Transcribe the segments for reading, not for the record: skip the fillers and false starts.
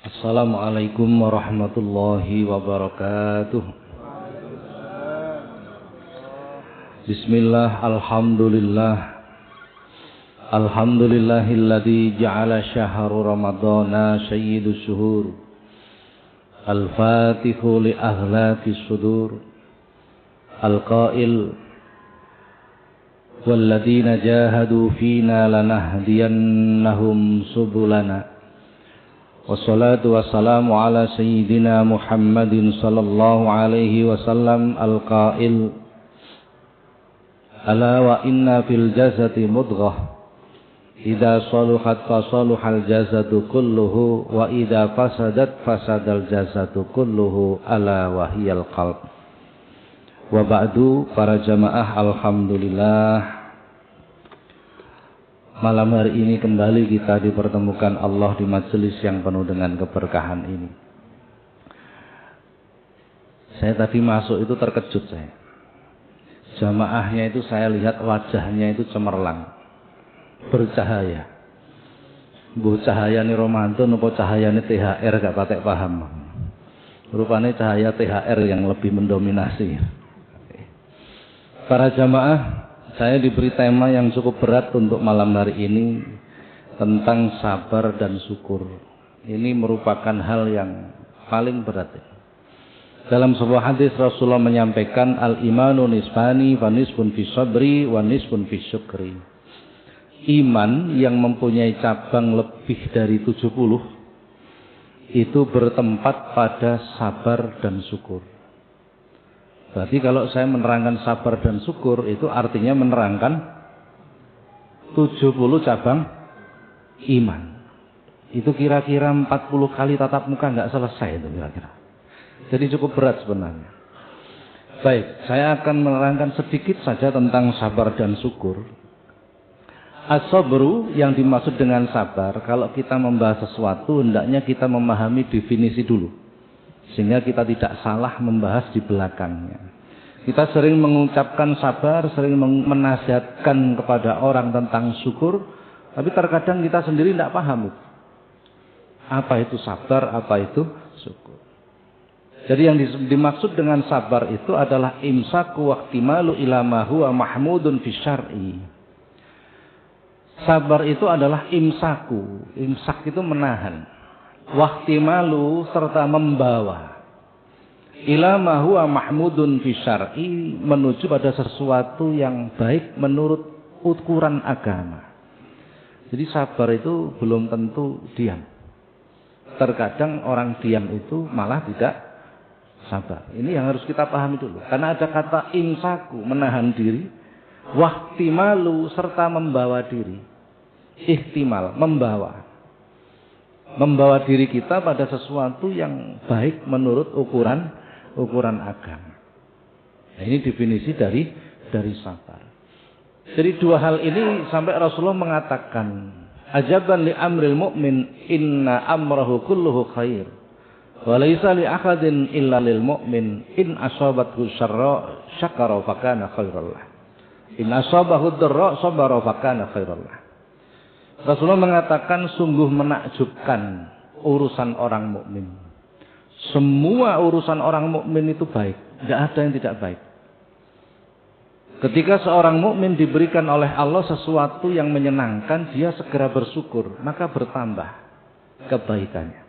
Assalamualaikum warahmatullahi wabarakatuh. Bismillah, alhamdulillah. Alhamdulillahilladzi ja'ala syahru ramadhana sayyidus syuhur. Al-Fatihu li ahlakis sudur. Al-Qail walladzina jahadu fina lanahdiyannahum subulana. Wassalatu wassalamu ala sayyidina Muhammadin sallallahu alaihi wasallam al-qail ala wa inna fil jasadi mudghah idza saluhat fasaluhal jasadu kulluhu wa idza fasadat fasadal jasadu kulluhu ala wa hiyal qalb. Wa ba'du, para jamaah, alhamdulillah, malam hari ini kembali kita dipertemukan Allah di majelis yang penuh dengan keberkahan ini. Saya tadi masuk itu terkejut saya. Jamaahnya itu saya lihat wajahnya itu cemerlang, bercahaya. Bu cahaya ni Ramadan apa cahaya ni THR gak patek paham. Rupanya cahaya THR yang lebih mendominasi. Para jamaah, saya diberi tema yang cukup berat untuk malam hari ini tentang sabar dan syukur. Ini merupakan hal yang paling berat. Dalam sebuah hadis Rasulullah menyampaikan al-imanu nisbani wa nisbun fi sabri wa nisbun fi syukri. Iman yang mempunyai cabang lebih dari 70 itu bertempat pada sabar dan syukur. Berarti kalau saya menerangkan sabar dan syukur itu artinya menerangkan 70 cabang iman. Itu kira-kira 40 kali tatap muka nggak selesai itu kira-kira. Jadi cukup berat sebenarnya. Baik, saya akan menerangkan sedikit saja tentang sabar dan syukur. As-sabru yang dimaksud dengan sabar, kalau kita membahas sesuatu hendaknya kita memahami definisi dulu. Sehingga kita tidak salah membahas di belakangnya. Kita sering mengucapkan sabar, sering menasihatkan kepada orang tentang syukur, tapi terkadang kita sendiri tidak paham itu. Apa itu sabar, apa itu syukur. Jadi yang dimaksud dengan sabar itu adalah imsaku waqtimalu ila ma huwa mahmudun fi syar'i. Sabar itu adalah imsaku. Imsak itu menahan. Waqtimalu serta membawa ila ma huwa mahmudun fi syar'i, menuju pada sesuatu yang baik menurut ukuran agama. Jadi sabar itu belum tentu diam. Terkadang orang diam itu malah tidak sabar. Ini yang harus kita pahami dulu. Karena ada kata imsaku, menahan diri, waqtimalu serta membawa diri. Ihtimal, membawa diri kita pada sesuatu yang baik menurut ukuran agama. Nah, ini definisi dari sabar. Jadi dua hal ini sampai Rasulullah mengatakan, ajaban li amril mu'min inna amrahu kulluhu khair wa laisa li ahadin illa lil mu'min in asabathu syarra syakara fa kana khairal lah, in asabahu dharra sabara fa kana khairal lah. Rasulullah mengatakan sungguh menakjubkan urusan orang mukmin. Semua urusan orang mukmin itu baik, tidak ada yang tidak baik. Ketika seorang mukmin diberikan oleh Allah sesuatu yang menyenangkan, dia segera bersyukur, maka bertambah kebaikannya.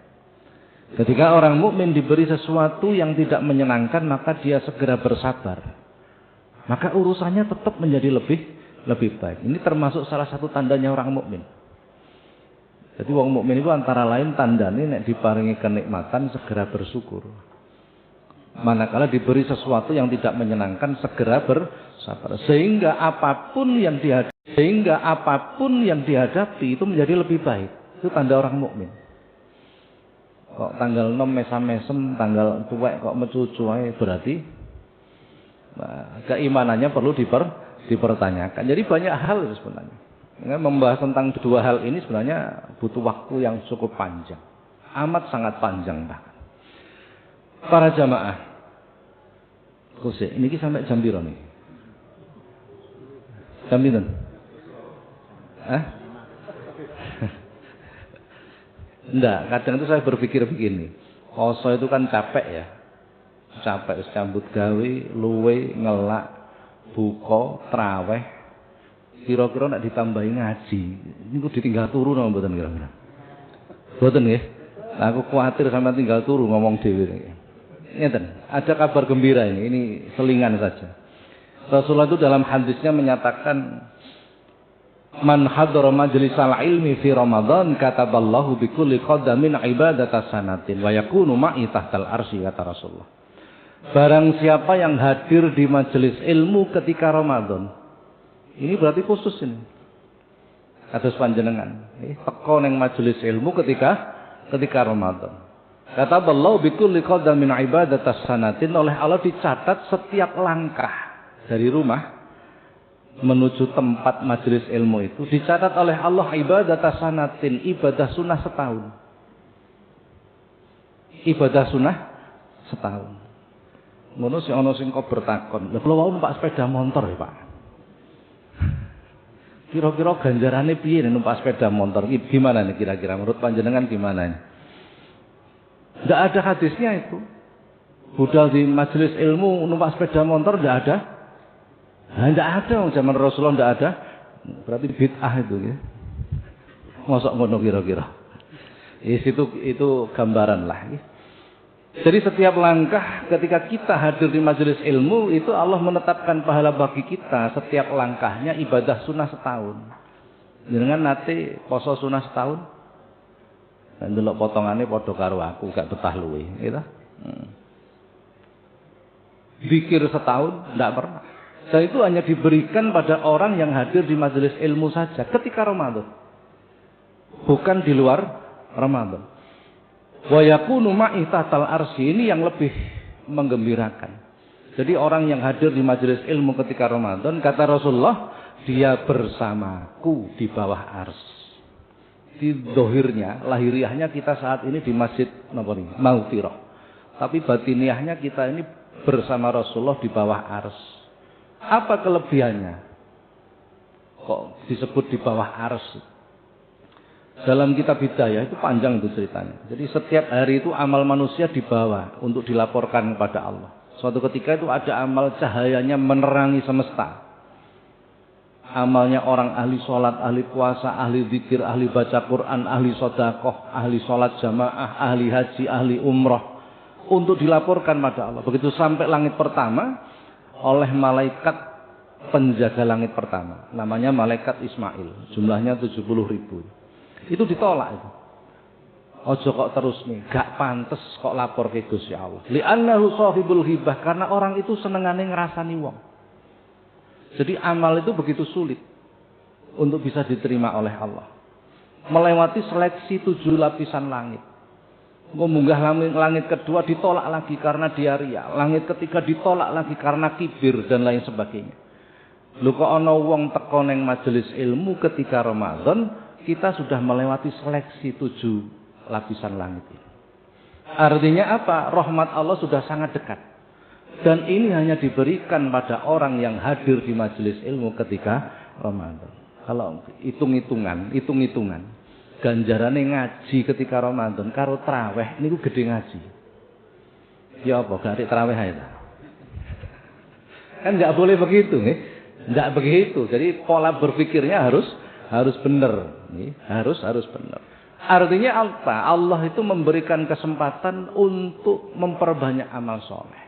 Ketika orang mukmin diberi sesuatu yang tidak menyenangkan, maka dia segera bersabar, maka urusannya tetap menjadi lebih baik. Ini termasuk salah satu tandanya orang mukmin. Jadi wong mukmin itu antara lain tandane nek diparingi kenikmatan segera bersyukur. Manakala diberi sesuatu yang tidak menyenangkan segera bersabar. Sehingga apapun yang dihadapi itu menjadi lebih baik. Itu tanda orang mukmin. Kok tanggal 6 mesam-mesem, tanggal tuwek kok mecucu ae, berarti keimanannya perlu dipertanyakan. Jadi banyak hal sebenarnya. Membahas tentang dua hal ini sebenarnya butuh waktu yang cukup panjang. Amat sangat panjang bahkan. Para jamaah, ini sampai jam piro nih? Jam pinten? Enggak, kadang itu saya berpikir begini. Poso itu kan capek ya. Capek sambut gawe, luwe, ngelak, buka, traweh. Kira-kira nek ditambahi ngaji, niku ditinggal turu napa mboten kira-kira? Mboten nggih. Aku khawatir sampean tinggal turu ngomong dhewe. Ngeten, ada kabar gembira ini selingan saja. Rasulullah itu dalam hadisnya menyatakan man hadara majlisal ilmi fi Ramadan kataballahu bi kulli qadamin ibadata sanatin wa yakunu ma'i tahtal arsy kata Rasulullah. Barang siapa yang hadir di majelis ilmu ketika Ramadan. Ini berarti khusus ini. Kados panjenengan, teko ning majelis ilmu ketika Ramadan. Kataballahu bi kulli qadamin ibadata sanatin, oleh Allah dicatat setiap langkah dari rumah menuju tempat majelis ilmu itu dicatat oleh Allah ibadah sanatin, ibadah sunnah setahun. Ibadah sunnah setahun. Ngono sing ana sing kok bertakon, lha kula wau numpak sepeda motor ya, Pak. Kira-kira ganjarane piye nek numpak sepeda motor? Gimana nih kira-kira menurut panjenengan gimana ini? Enggak ada hadisnya itu. Budal di majelis ilmu numpak sepeda motor enggak ada. Nah, tidak ada, zaman Rasulullah tidak ada. Berarti bid'ah itu ya. Mosok ngono kira-kira. Itu gambaran lah. Ya. Jadi setiap langkah ketika kita hadir di majelis ilmu itu Allah menetapkan pahala bagi kita setiap langkahnya ibadah sunnah setahun. Jenengan nate poso sunnah setahun. Dan delok potongannya padha karo aku gak betah luwe, gitu. Zikir setahun tidak pernah. Dan itu hanya diberikan pada orang yang hadir di majelis ilmu saja ketika Ramadan. Bukan di luar Ramadan. Wa yakunu ma'i tahtal arsy, ini yang lebih menggembirakan. Jadi orang yang hadir di majelis ilmu ketika Ramadan, kata Rasulullah, dia bersamaku di bawah arsy. Di dohirnya, lahiriahnya kita saat ini di masjid Maghfirah. Tapi batiniahnya kita ini bersama Rasulullah di bawah arsy. Apa kelebihannya? Kok disebut di bawah arsy? Dalam kitab Hidayah itu panjang itu ceritanya. Jadi setiap hari itu amal manusia dibawa untuk dilaporkan kepada Allah. Suatu ketika itu ada amal cahayanya menerangi semesta. Amalnya orang ahli sholat, ahli puasa, ahli zikir, ahli baca Quran, ahli sodakoh, ahli sholat jamaah, ahli haji, ahli umroh. Untuk dilaporkan pada Allah. Begitu sampai langit pertama, oleh malaikat penjaga langit pertama. Namanya malaikat Ismail. Jumlahnya 70.000. Itu ditolak itu. Ojo kok terus nih, gak pantes kok lapor ke Gusti Allah. Li'annahu sahibul ghibah, karena orang itu senengane ngrasani wong. Jadi amal itu begitu sulit untuk bisa diterima oleh Allah. Melewati seleksi 7 lapisan langit. Munggah langit kedua ditolak lagi karena dia riya. Langit ketiga ditolak lagi karena kibir dan lain sebagainya. Lho kok ana wong teko ning majelis ilmu ketika Ramadan, kita sudah melewati seleksi 7 lapisan langit ini. Artinya apa? Rahmat Allah sudah sangat dekat. Dan ini hanya diberikan pada orang yang hadir di majelis ilmu ketika Ramadan. Kalau hitung-hitungan, ganjarane ngaji ketika Ramadan karo traweh niku gede ngaji. Ya apa gak traweh ae ta? Kan enggak boleh begitu nggih. Enggak begitu. Jadi pola berpikirnya harus benar, nih, harus benar. Artinya apa? Allah itu memberikan kesempatan untuk memperbanyak amal soleh,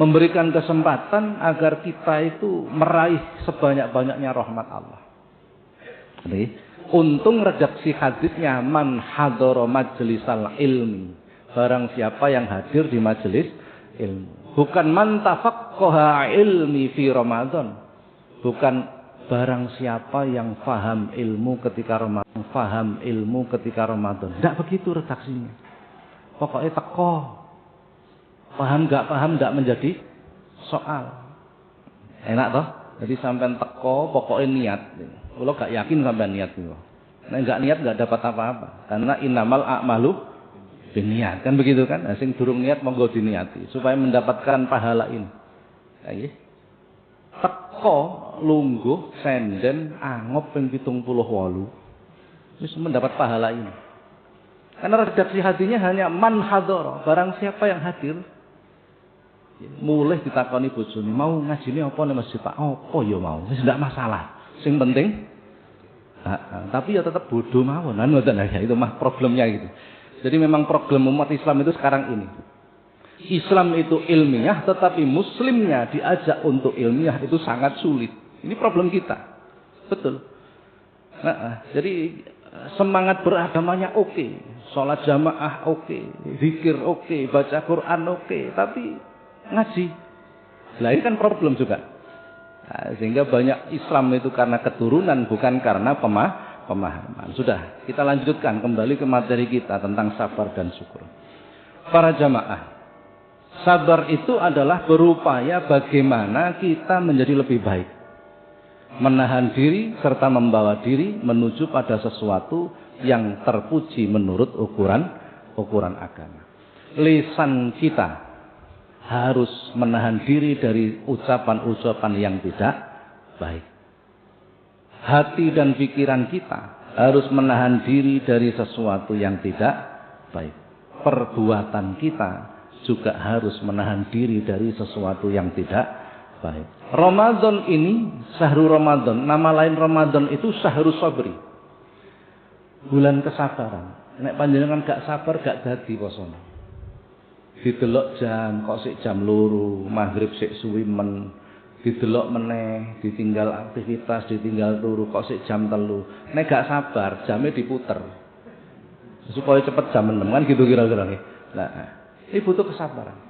memberikan kesempatan agar kita itu meraih sebanyak-banyaknya rahmat Allah. Nih, untung redaksi hadisnya man hadara majlisal ilmi, barang siapa yang hadir di majelis ilmu. Bukan man tafaqqaha ilmi fi Ramadan, bukan barang siapa yang faham ilmu ketika Ramadan. Tidak begitu redaksinya. Pokoknya teko. Paham gak paham tidak menjadi soal. Enak toh? Jadi sampai teko pokoknya niat. Kalau gak yakin sampai niat itu. Nah gak niat gak dapat apa-apa. Karena innamal a'malu biniat. Kan begitu kan? Nah, sing durung niat monggo diniati supaya mendapatkan pahala ini. Ayo. Teko lungguh senden angop ping 78 wis mendapat pahala ini. Karena redaksi hatinya hanya man hadara, barang siapa yang hadir. Mulih ditakoni bojone, mau ngajine apa nang masjid Pak? Apa ya mau, wis ndak masalah. Sing penting tapi ya tetap bodoh mawon. Ngoten ya, itu mah problemnya gitu. Jadi memang problem umat Islam itu sekarang ini. Islam itu ilmiah, tetapi muslimnya diajak untuk ilmiah itu sangat sulit. Ini problem kita. Betul. Jadi semangat beragamanya oke, sholat jamaah oke, zikir oke, baca Quran oke, tapi ngaji. Nah ini kan problem juga. Nah, sehingga banyak Islam itu karena keturunan bukan karena pemahaman. Sudah, kita lanjutkan kembali ke materi kita tentang sabar dan syukur. Para jamaah, sabar itu adalah berupaya bagaimana kita menjadi lebih baik. Menahan diri serta membawa diri menuju pada sesuatu yang terpuji menurut ukuran agama. Lisan kita harus menahan diri dari ucapan-ucapan yang tidak baik. Hati dan pikiran kita harus menahan diri dari sesuatu yang tidak baik. Perbuatan kita juga harus menahan diri dari sesuatu yang tidak baik. Ramadan ini, syahrul Ramadan, nama lain Ramadan itu syahrul sabri. Bulan kesabaran. Nek panjenengan gak sabar gak dadi posone. Didelok jam, kok sik jam 2, maghrib sik suwi men, didelok meneh, ditinggal aktivitas, ditinggal turu, kok sik jam 3. Nek gak sabar, jamnya diputer. Supaya cepet jam 6 kan gitu kira-kira. Nah, ini butuh kesabaran.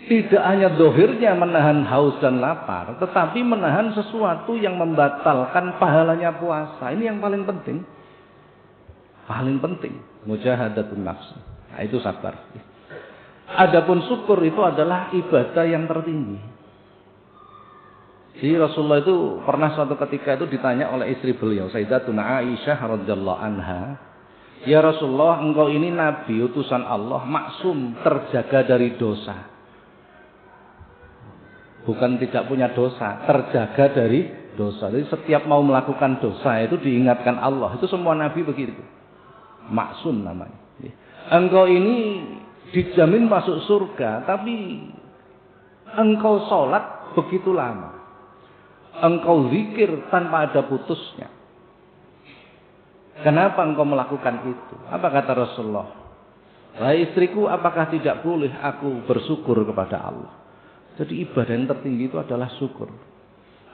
Tidak hanya dohirnya menahan haus dan lapar, tetapi menahan sesuatu yang membatalkan pahalanya puasa. Ini yang paling penting. Paling penting, mujahadatun nafs. Nah, itu sabar. Adapun syukur itu adalah ibadah yang tertinggi. Jadi Rasulullah itu pernah suatu ketika itu ditanya oleh istri beliau, Sayyidatuna Aisyah radhiyallahu anha, "Ya Rasulullah, engkau ini nabi utusan Allah, maksum, terjaga dari dosa." Bukan tidak punya dosa, terjaga dari dosa. Jadi setiap mau melakukan dosa itu diingatkan Allah. Itu semua nabi begitu. Maksum namanya. Engkau ini dijamin masuk surga, tapi engkau sholat begitu lama. Engkau zikir tanpa ada putusnya. Kenapa engkau melakukan itu? Apa kata Rasulullah? Wahai istriku, apakah tidak boleh aku bersyukur kepada Allah? Jadi ibadah yang tertinggi itu adalah syukur.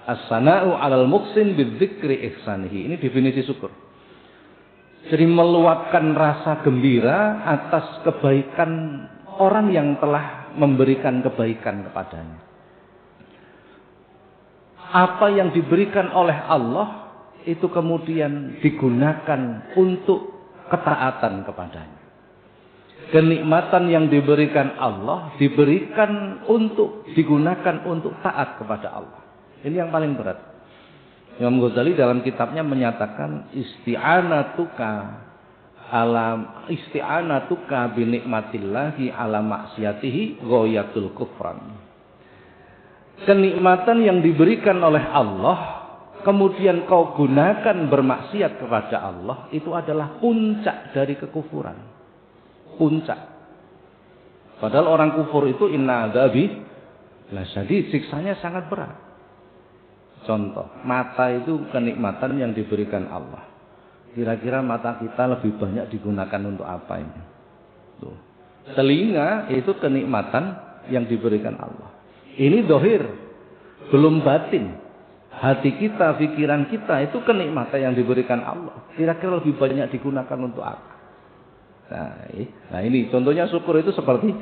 As-sana'u 'alal muhsin bidzikri ihsanihi. Ini definisi syukur. Jadi meluapkan rasa gembira atas kebaikan orang yang telah memberikan kebaikan kepadanya. Apa yang diberikan oleh Allah itu kemudian digunakan untuk ketaatan kepadanya. Kenikmatan yang diberikan Allah diberikan untuk digunakan untuk taat kepada Allah. Ini yang paling berat. Imam Ghazali dalam kitabnya menyatakan isti'anatuka binikmatillahi ala maksiatihi ghayatul kufran. Kenikmatan yang diberikan oleh Allah kemudian kau gunakan bermaksiat kepada Allah itu adalah puncak dari kekufuran. Puncak. Padahal orang kufur itu inna adzabi lasyadid, siksanya sangat berat. Contoh, mata itu kenikmatan yang diberikan Allah. Kira-kira mata kita lebih banyak digunakan untuk apa ini? Tuh. Telinga itu kenikmatan yang diberikan Allah. Ini dohir, belum batin. Hati kita, pikiran kita itu kenikmatan yang diberikan Allah. Kira-kira lebih banyak digunakan untuk apa? Nah ini contohnya syukur itu seperti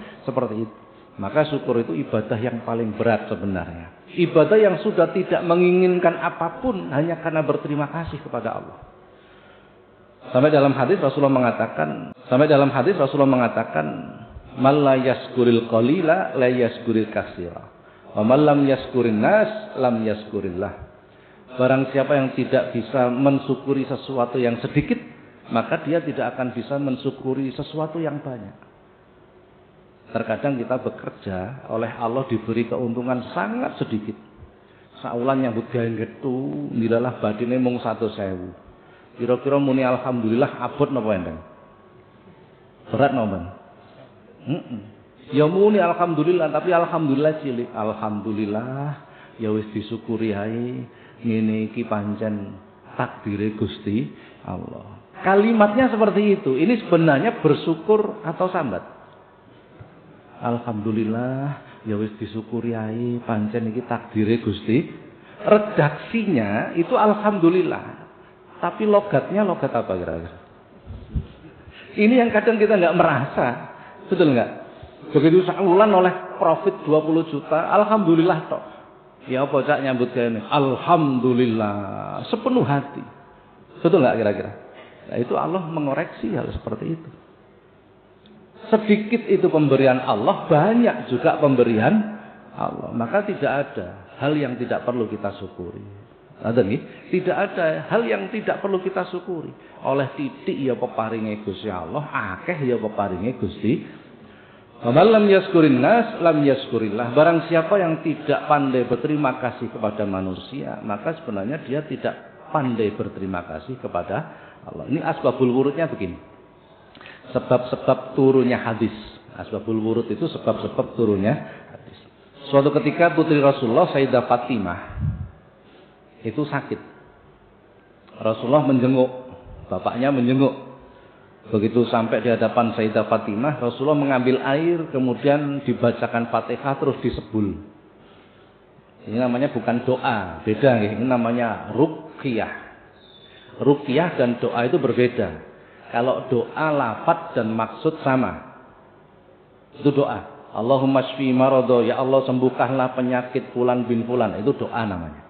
itu. Maka syukur itu ibadah yang paling berat sebenarnya. Ibadah yang sudah tidak menginginkan apapun hanya karena berterima kasih kepada Allah. Sampai dalam hadis Rasulullah mengatakan, "Man la yaskuril qalila la yaskuril katsira. Wa man lam yaskurin nas lam yaskurillah." Barang siapa yang tidak bisa mensyukuri sesuatu yang sedikit, maka dia tidak akan bisa mensyukuri sesuatu yang banyak. Terkadang kita bekerja oleh Allah diberi keuntungan sangat sedikit. Saulan yang budaya gitu, nilalah badine mung 100.000. Kira-kira muni alhamdulillah abot napa endang? Berat nomen. Ya muni alhamdulillah, tapi alhamdulillah cilik. Alhamdulillah ya wis disyukuri ae. Ngene iki pancen takdire Gusti Allah. Kalimatnya seperti itu. Ini sebenarnya bersyukur atau sambat? Alhamdulillah ya wis disyukuri ae, pancen iki takdire Gusti. Redaksinya itu alhamdulillah. Tapi logatnya logat apa kira-kira? Ini yang kadang kita nggak merasa. Betul nggak? Begitu saulan oleh profit 20 juta, alhamdulillah toh. Ya apa cak nyambut gawe? Alhamdulillah sepenuh hati. Betul nggak kira-kira? Nah, itu Allah mengoreksi hal seperti itu. Sedikit itu pemberian Allah, banyak juga pemberian Allah. Maka tidak ada hal yang tidak perlu kita syukuri. Ada nih? Tidak ada hal yang tidak perlu kita syukuri. Oleh titik ya peparinge Gusti Allah, akeh ya peparinge Gusti. Man lam yaskurin nas lam yaskurillah. Barang siapa yang tidak pandai berterima kasih kepada manusia, maka sebenarnya dia tidak pandai berterima kasih kepada Allah. Ini asbabul wurudnya begini. Sebab-sebab turunnya hadis. Asbabul wurud itu sebab-sebab turunnya hadis. Suatu ketika putri Rasulullah Sayyidah Fatimah itu sakit. Rasulullah menjenguk, bapaknya menjenguk. Begitu sampai di hadapan Sayyidah Fatimah, Rasulullah mengambil air, kemudian dibacakan Fatihah terus disebul. Ini namanya bukan doa, beda. Ini namanya ruqyah. Ruqyah dan doa itu berbeda. Kalau doa lafaz dan maksud sama, itu doa. Allahumma shfi maradho, ya Allah sembuhkanlah penyakit fulan bin fulan, itu doa namanya.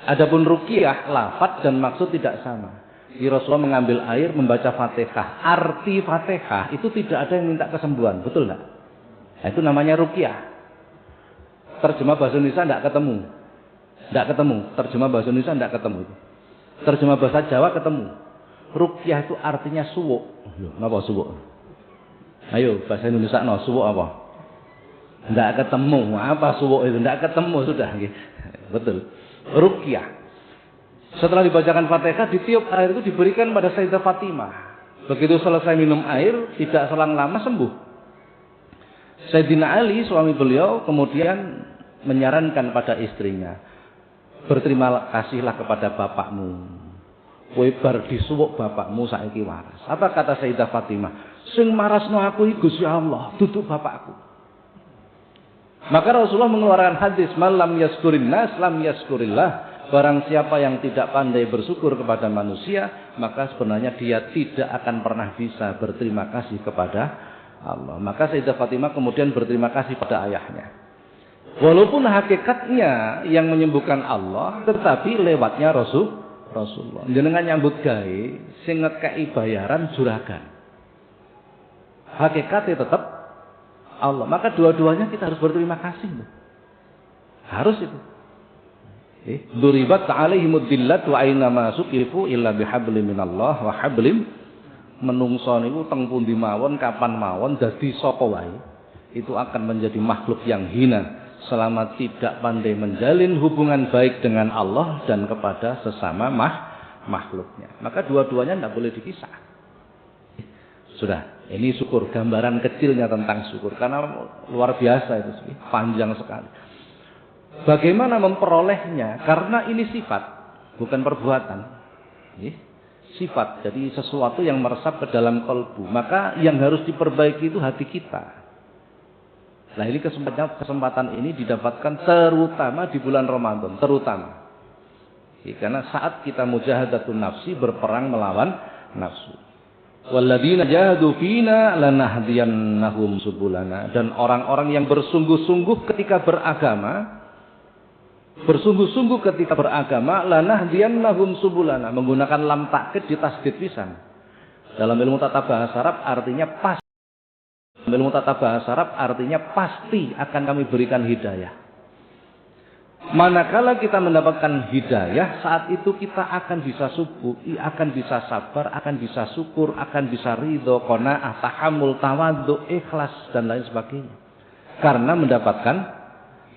Adapun ruqyah lafaz dan maksud tidak sama. Di Rasulullah mengambil air, membaca Fatihah. Arti Fatihah itu tidak ada yang minta kesembuhan, betul nggak? Nah, itu namanya ruqyah. Terjemah bahasa Indonesia tidak ketemu. Tidak ketemu. Terjemah bahasa Indonesia tidak ketemu. Terjemah bahasa Jawa ketemu. Ruqyah itu artinya suwuk. Apa suwuk? Ayo bahasa Indonesia no, suwuk apa? Tidak ketemu. Apa suwuk itu? Tidak ketemu sudah. Betul. Ruqyah. Setelah dibacakan Fatihah, ditiup air itu diberikan pada Sayyidah Fatimah. Begitu selesai minum air, tidak selang lama sembuh. Sayyidina Ali, suami beliau, kemudian menyarankan pada istrinya, berterima kasihlah kepada bapakmu. Kowe bar disuwuk bapakmu saiki waras. Apa kata Sayyidah Fatimah? Sing marasno aku iku Gusti Allah, duduk bapakku. Maka Rasulullah mengeluarkan hadis, "Man lam yaskurin nas lam yaskurillah." Barang siapa yang tidak pandai bersyukur kepada manusia, maka sebenarnya dia tidak akan pernah bisa berterima kasih kepada Allah. Maka Sayyidah Fatimah kemudian berterima kasih pada ayahnya. Walaupun hakikatnya yang menyembuhkan Allah, tetapi lewatnya Rasulullah. Jenengan nyambut gawe sing ngekeki bayaran juragan. Hakikatnya tetap Allah. Maka dua-duanya kita harus berterima kasih. Harus itu. Duribat alaihimud dillat wa aina ma suqifu illa bihablim minallah wa hablim. Menungso niku teng pundi mawon kapan mawon dadi sapa wae itu akan menjadi makhluk yang hina selama tidak pandai menjalin hubungan baik dengan Allah dan kepada sesama makhluknya. Maka dua-duanya tidak boleh dipisah. Sudah, ini syukur, gambaran kecilnya tentang syukur karena luar biasa itu, panjang sekali. Bagaimana memperolehnya? Karena ini sifat, bukan perbuatan. Sifat, jadi sesuatu yang meresap ke dalam kalbu. Maka yang harus diperbaiki itu hati kita. Nah ini kesempatan ini didapatkan terutama di bulan Ramadan. Terutama. Karena saat kita mujahadatun nafsi, berperang melawan nafsu. Walladzina jahadu fina lanahdiyannahum subulana. Dan orang-orang yang bersungguh-sungguh ketika beragama, lanahdiyannahum subulana, menggunakan lam takkid di tasdid pisan. Dalam ilmu tata bahasa Arab artinya pas. Dalam ilmu tata bahasa Arab artinya pasti akan kami berikan hidayah. Manakala kita mendapatkan hidayah, saat itu kita akan bisa subuh, akan bisa sabar, akan bisa syukur, akan bisa ridho, qanaah, tahammul, tawadhu, ikhlas dan lain sebagainya. Karena mendapatkan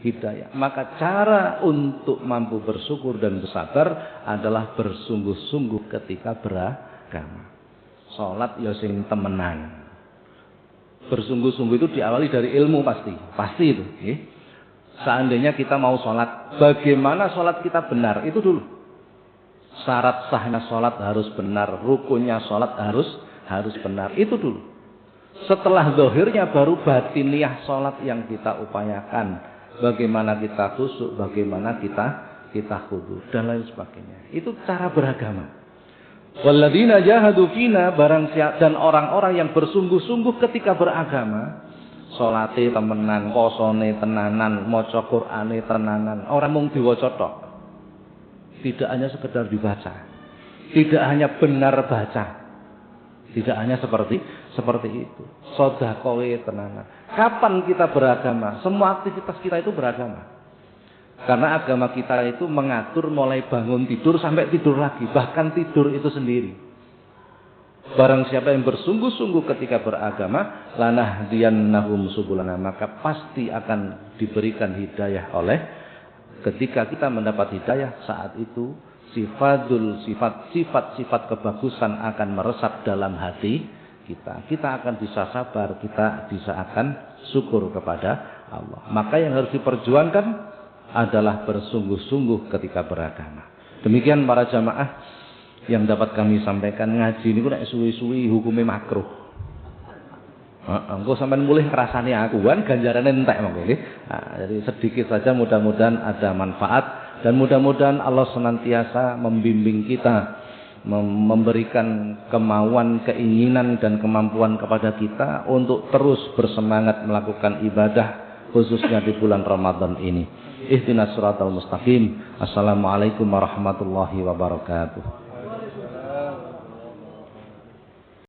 hidayah. Maka cara untuk mampu bersyukur dan bersabar adalah bersungguh-sungguh ketika beragama. Salat ya sing temenan. Bersungguh-sungguh itu diawali dari ilmu pasti itu. Seandainya kita mau sholat, bagaimana sholat kita benar itu dulu. Syarat sahnya sholat harus benar, rukunnya sholat harus benar itu dulu. Setelah zahirnya baru batiniah sholat yang kita upayakan. Bagaimana kita khusyuk, bagaimana kita khudu dan lain sebagainya. Itu cara beragama. Walladzina jahadu fina, barang siapa dan orang-orang yang bersungguh-sungguh ketika beragama, salate temenan, posone tenanan, maca Qur'ane tenanan, ora mung diwaca tok. Tidak hanya sekedar dibaca. Tidak hanya benar baca. Tidak hanya seperti itu. Sedekah tenanan. Kapan kita beragama? Semua aktivitas kita itu beragama. Karena agama kita itu mengatur mulai bangun tidur sampai tidur lagi, bahkan tidur itu sendiri. Barang siapa yang bersungguh-sungguh ketika beragama, lanahdiyannahum subulana, maka pasti akan diberikan hidayah oleh. Ketika kita mendapat hidayah, saat itu sifat-sifat kebagusan akan meresap dalam hati kita. Kita akan bisa sabar, kita bisa akan syukur kepada Allah. Maka yang harus diperjuangkan adalah bersungguh-sungguh ketika beragama. Demikian para jamaah yang dapat kami sampaikan. Ngaji ini nek suwi-suwi hukumnya makruh. Engko sampean mulih ngrasani aku kan ganjarane entek monggo nggih. Jadi sedikit saja, mudah-mudahan ada manfaat dan mudah-mudahan Allah senantiasa membimbing kita, memberikan kemauan, keinginan dan kemampuan kepada kita untuk terus bersemangat melakukan ibadah khususnya di bulan Ramadan ini. Ihdinas siratal mustaqim. Assalamualaikum warahmatullahi wabarakatuh.